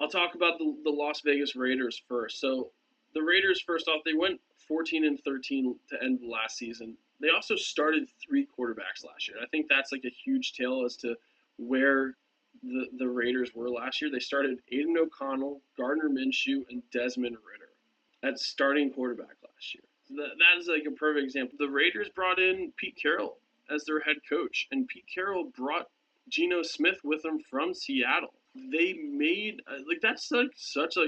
I'll talk about the Las Vegas Raiders first. So the Raiders, first off, they went 14-13 to end the last season. They also started 3 quarterbacks last year. I think that's like a huge tale as to where the Raiders were last year. They started Aiden O'Connell, Gardner Minshew, and Desmond Ritter at starting quarterback last year. So that is like a perfect example. The Raiders brought in Pete Carroll as their head coach, and Pete Carroll brought Geno Smith with them from Seattle. They made like that's like such a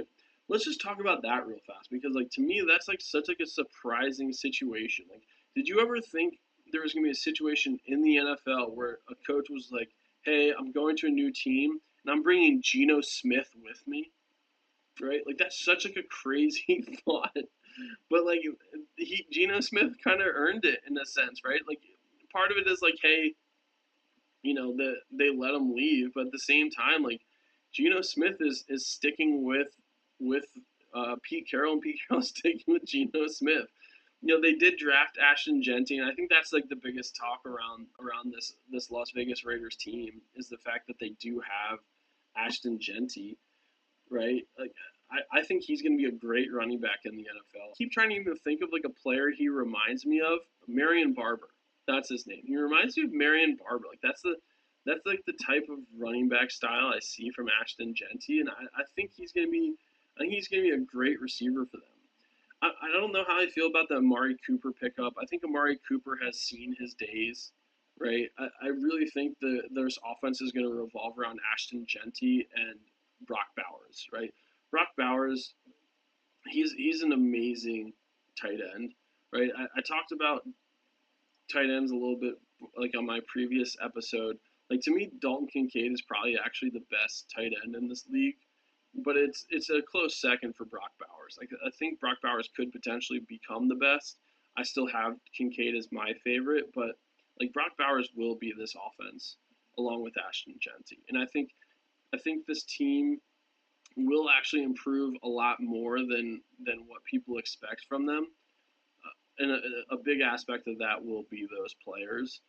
let's just talk about that real fast because like to me that's like such like a surprising situation. Like, did you ever think there was gonna be a situation in the NFL where a coach was like, "Hey, I'm going to a new team and I'm bringing Geno Smith with me," right? Like that's such like a crazy thought, but like Geno Smith kind of earned it in a sense, right? Like part of it is like, hey, they let him leave, but at the same time, like Geno Smith is sticking with Pete Carroll, and Pete Carroll sticking with Geno Smith. They did draft Ashton Genty, and I think that's like the biggest talk around this Las Vegas Raiders team is the fact that they do have Ashton Genty, right? Like I think he's going to be a great running back in the NFL. I keep trying to even think of like a player he reminds me of. Marion Barber. That's his name. He reminds me of Marion Barber. Like that's like the type of running back style I see from Ashton Genty, and I think he's going to be a great receiver for them. I don't know how I feel about the Amari Cooper pickup. I think Amari Cooper has seen his days, right? I really think their offense is going to revolve around Ashton Genty and Brock Bowers, right? Brock Bowers, he's an amazing tight end, right? I talked about tight ends a little bit like on my previous episode. Like to me, Dalton Kincaid is probably actually the best tight end in this league, but it's a close second for Brock Bowers. Like I think Brock Bowers could potentially become the best. I still have Kincaid as my favorite, but like Brock Bowers will be this offense along with Ashton Genty, and I think this team will actually improve a lot more than what people expect from them. And a big aspect of that will be those players.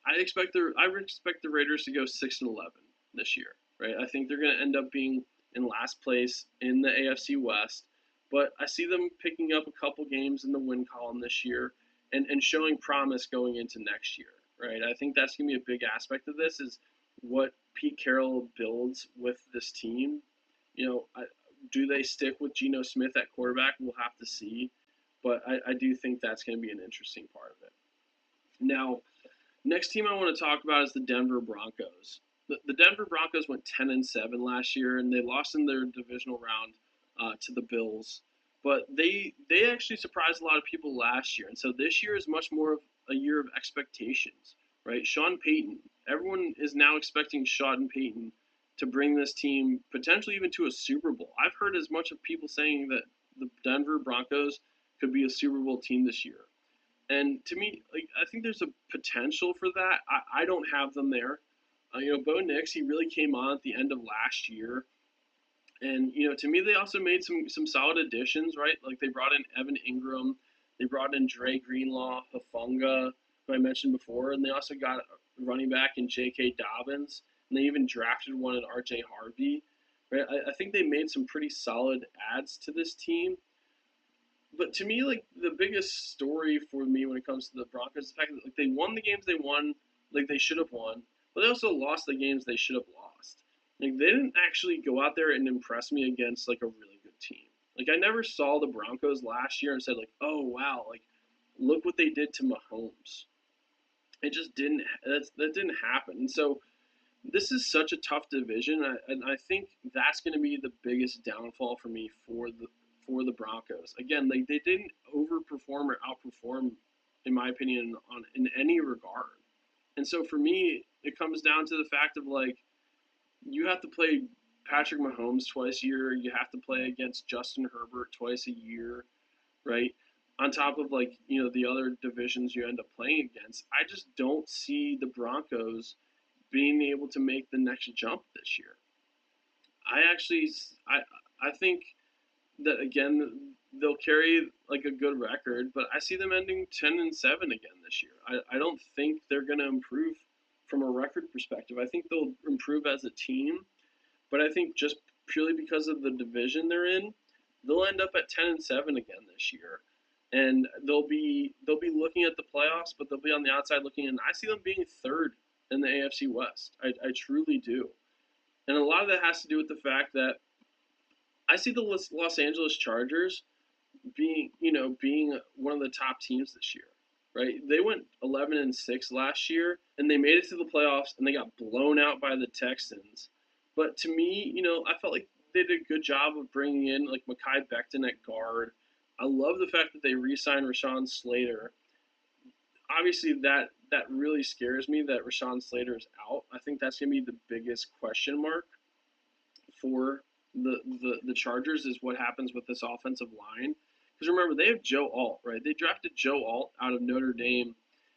I expect the Raiders to go 6-11 this year, right? I think they're going to end up being in last place in the AFC West, but I see them picking up a couple games in the win column this year and showing promise going into next year, right? I think that's going to be a big aspect of this is what Pete Carroll builds with this team. Do they stick with Geno Smith at quarterback? We'll have to see, but I do think that's going to be an interesting part of it. Now, next team I want to talk about is the Denver Broncos. The Denver Broncos went 10-7 last year, and they lost in their divisional round to the Bills. But they actually surprised a lot of people last year, and so this year is much more of a year of expectations, right? Sean Payton. Everyone is now expecting Sean Payton to bring this team potentially even to a Super Bowl. I've heard as much of people saying that the Denver Broncos could be a Super Bowl team this year. And to me, like I think there's a potential for that. I don't have them there. Bo Nix, he really came on at the end of last year, and to me, they also made some solid additions, right? Like they brought in Evan Ingram, they brought in Dre Greenlaw, Hufanga, who I mentioned before, and they also got a running back in J.K. Dobbins, and they even drafted one in R.J. Harvey. Right? I think they made some pretty solid adds to this team. But to me, like the biggest story for me when it comes to the Broncos is the fact that like they won the games they won, like they should have won, but they also lost the games they should have lost. Like they didn't actually go out there and impress me against like a really good team. Like I never saw the Broncos last year and said like, oh wow, like look what they did to Mahomes. It just didn't. That didn't happen. And so this is such a tough division, and I think that's going to be the biggest downfall for me for the Broncos. Again, they didn't overperform or outperform, in my opinion, in any regard. And so for me, it comes down to the fact of like you have to play Patrick Mahomes twice a year. You have to play against Justin Herbert twice a year, right? On top of like the other divisions you end up playing against. I just don't see the Broncos being able to make the next jump this year. I think that again they'll carry like a good record, but I see them ending 10-7 again this year. I don't think they're going to improve from a record perspective. I think they'll improve as a team, but I think just purely because of the division they're in, they'll end up at 10-7 again this year, and they'll be looking at the playoffs, but they'll be on the outside looking in. I see them being third in the AFC West. I truly do, and a lot of that has to do with the fact that I see the Los Angeles Chargers being one of the top teams this year, right? They went 11-6 last year, and they made it to the playoffs, and they got blown out by the Texans. But to me, I felt like they did a good job of bringing in like Mekhi Becton at guard. I love the fact that they re-signed Rashawn Slater. Obviously, that really scares me that Rashawn Slater is out. I think that's gonna be the biggest question mark for the Chargers is what happens with this offensive line. Because remember, they have Joe Alt, right? They drafted Joe Alt out of Notre Dame,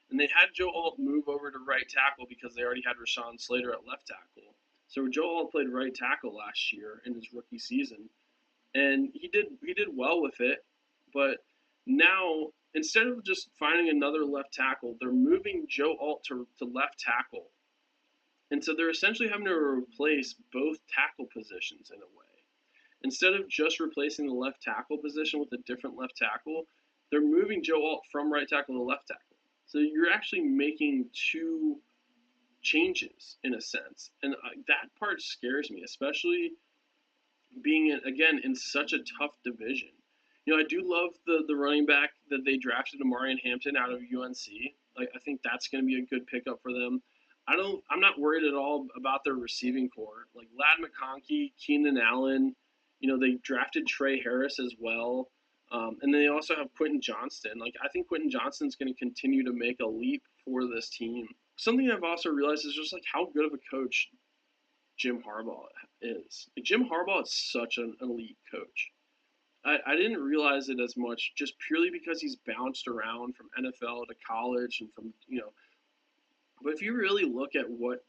and they had Joe Alt move over to right tackle because they already had Rashawn Slater at left tackle. So Joe Alt played right tackle last year in his rookie season, and he did well with it. But now instead of just finding another left tackle, they're moving Joe Alt to left tackle. And so they're essentially having to replace both tackle positions in a way. Instead of just replacing the left tackle position with a different left tackle, they're moving Joe Alt from right tackle to left tackle. So you're actually making two changes in a sense. And that part scares me, especially being, again, in such a tough division. I do love the running back that they drafted, Amarian Hampton, out of UNC. I think that's going to be a good pickup for them. I'm not worried at all about their receiving core. Like Ladd McConkey, Keenan Allen, they drafted Trey Harris as well. And they also have Quentin Johnston. Like I think Quentin Johnston's going to continue to make a leap for this team. Something I've also realized is just like how good of a coach Jim Harbaugh is. Like, Jim Harbaugh is such an elite coach. I didn't realize it as much just purely because he's bounced around from NFL to college and but if you really look at what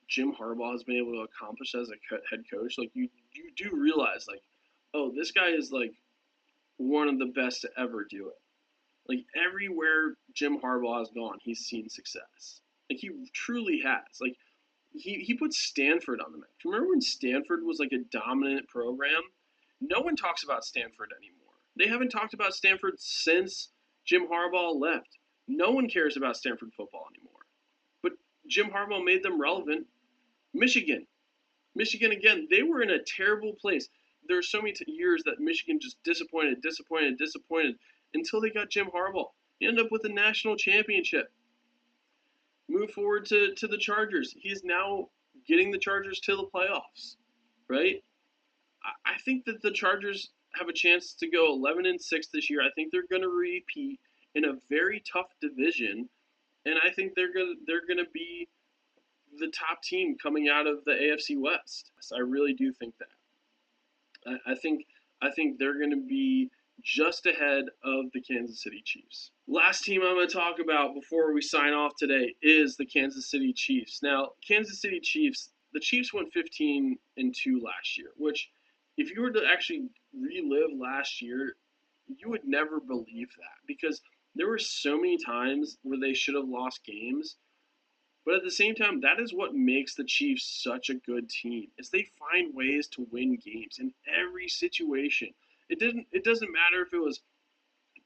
Jim Harbaugh has been able to accomplish as a head coach, like you do realize like, oh, this guy is like one of the best to ever do it. Like everywhere Jim Harbaugh has gone, he's seen success. Like he truly has. Like he put Stanford on the map. Remember when Stanford was like a dominant program? No one talks about Stanford anymore. They haven't talked about Stanford since Jim Harbaugh left. No one cares about Stanford football anymore. But Jim Harbaugh made them relevant. Michigan again, they were in a terrible place. There are so many years that Michigan just disappointed until they got Jim Harbaugh. He ended up with a national championship. Move forward to the Chargers. He's now getting the Chargers to the playoffs, right? I think that the Chargers have a chance to go 11-6 this year. I think they're going to repeat in a very tough division, and I think they're gonna be the top team coming out of the AFC West. I really do think that. I think they're going to be just ahead of the Kansas City Chiefs. Last team I'm going to talk about before we sign off today is the Kansas City Chiefs. Now, Kansas City Chiefs, the Chiefs went 15-2 last year, which if you were to actually relive last year, you would never believe that because there were so many times where they should have lost games. But at the same time, that is what makes the Chiefs such a good team. Is they find ways to win games in every situation. It doesn't matter if it was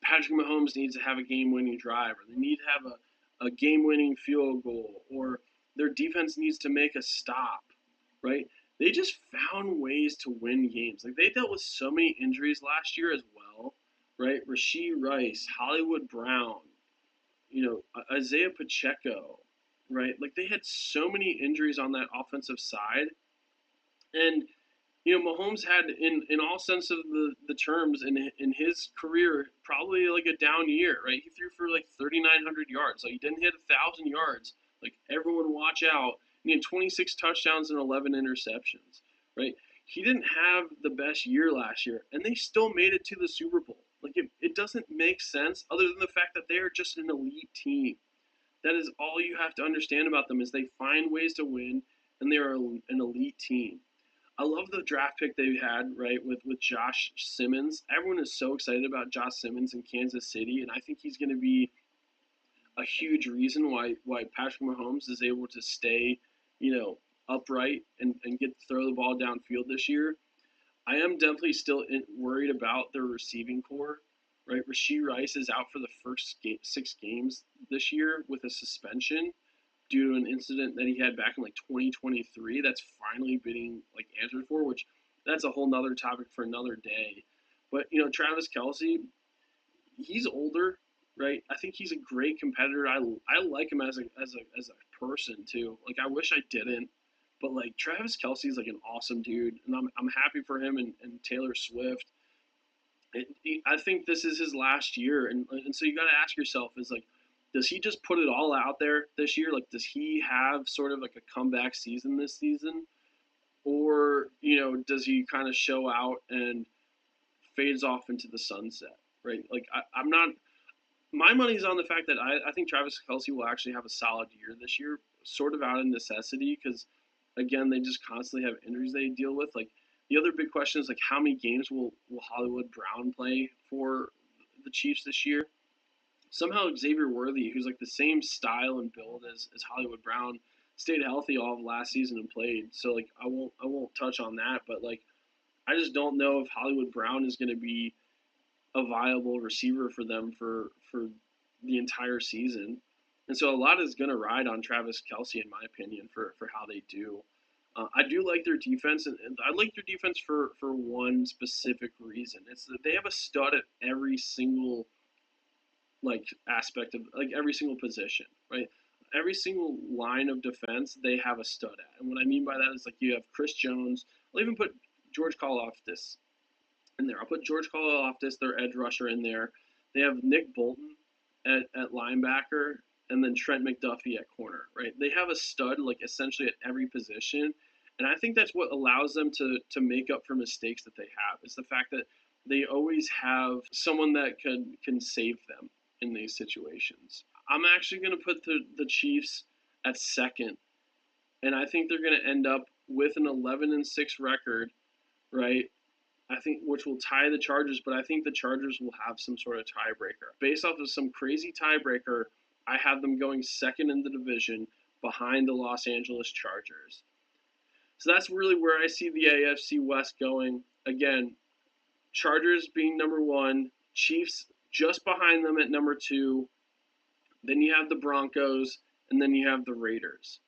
Patrick Mahomes needs to have a game-winning drive, or they need to have a game-winning field goal, or their defense needs to make a stop, right? They just found ways to win games. Like they dealt with so many injuries last year as well, right? Rashee Rice, Hollywood Brown, Isaiah Pacheco, right? Like they had so many injuries on that offensive side. And, Mahomes had in all sense of the terms in his career, probably like a down year, right? He threw for like 3,900 yards. Like he didn't hit 1,000 yards. Like everyone watch out. He had 26 touchdowns and 11 interceptions, right? He didn't have the best year last year, and they still made it to the Super Bowl. Like it doesn't make sense other than the fact that they are just an elite team. That is all you have to understand about them is they find ways to win, and they are an elite team. I love the draft pick they had, right, with Josh Simmons. Everyone is so excited about Josh Simmons in Kansas City, and I think he's going to be a huge reason why Patrick Mahomes is able to stay, upright and get throw the ball downfield this year. I am definitely still worried about their receiving core. Right, Rashee Rice is out for the first 6 games this year with a suspension due to an incident that he had back in like 2023. That's finally being like answered for, which that's a whole nother topic for another day. But Travis Kelsey, he's older, right? I think he's a great competitor. I like him as a person too. Like I wish I didn't, but like Travis Kelsey's like an awesome dude, and I'm happy for him and Taylor Swift. I think this is his last year, and so you got to ask yourself is like, does he just put it all out there this year? Like, does he have sort of like a comeback season this season, or does he kind of show out and fades off into the sunset? Right? Like, I'm not. My money's on the fact that I think Travis Kelsey will actually have a solid year this year, sort of out of necessity, because again, they just constantly have injuries they deal with. Like the other big question is like how many games will Hollywood Brown play for the Chiefs this year? Somehow Xavier Worthy, who's like the same style and build as Hollywood Brown, stayed healthy all of last season and played. So like I won't touch on that, but like I just don't know if Hollywood Brown is going to be a viable receiver for them for the entire season. And so a lot is going to ride on Travis Kelsey, in my opinion, for how they do. I do like their defense, and I like their defense for one specific reason. It's that they have a stud at every single like aspect of like every single position, right? Every single line of defense they have a stud at. And what I mean by that is like you have Chris Jones. I'll even put George Karlaftis in there. I'll put George Karlaftis, their edge rusher, in there. They have Nick Bolton at linebacker, and then Trent McDuffie at corner, right? They have a stud, like, essentially at every position, and I think that's what allows them to make up for mistakes that they have. It's the fact that they always have someone that can save them in these situations. I'm actually going to put the Chiefs at second, and I think they're going to end up with an 11-6 record, right? I think which will tie the Chargers, but I think the Chargers will have some sort of tiebreaker. Based off of some crazy tiebreaker, I have them going second in the division behind the Los Angeles Chargers. So that's really where I see the AFC West going. Again, Chargers being number one, Chiefs just behind them at number two. Then you have the Broncos, and then you have the Raiders.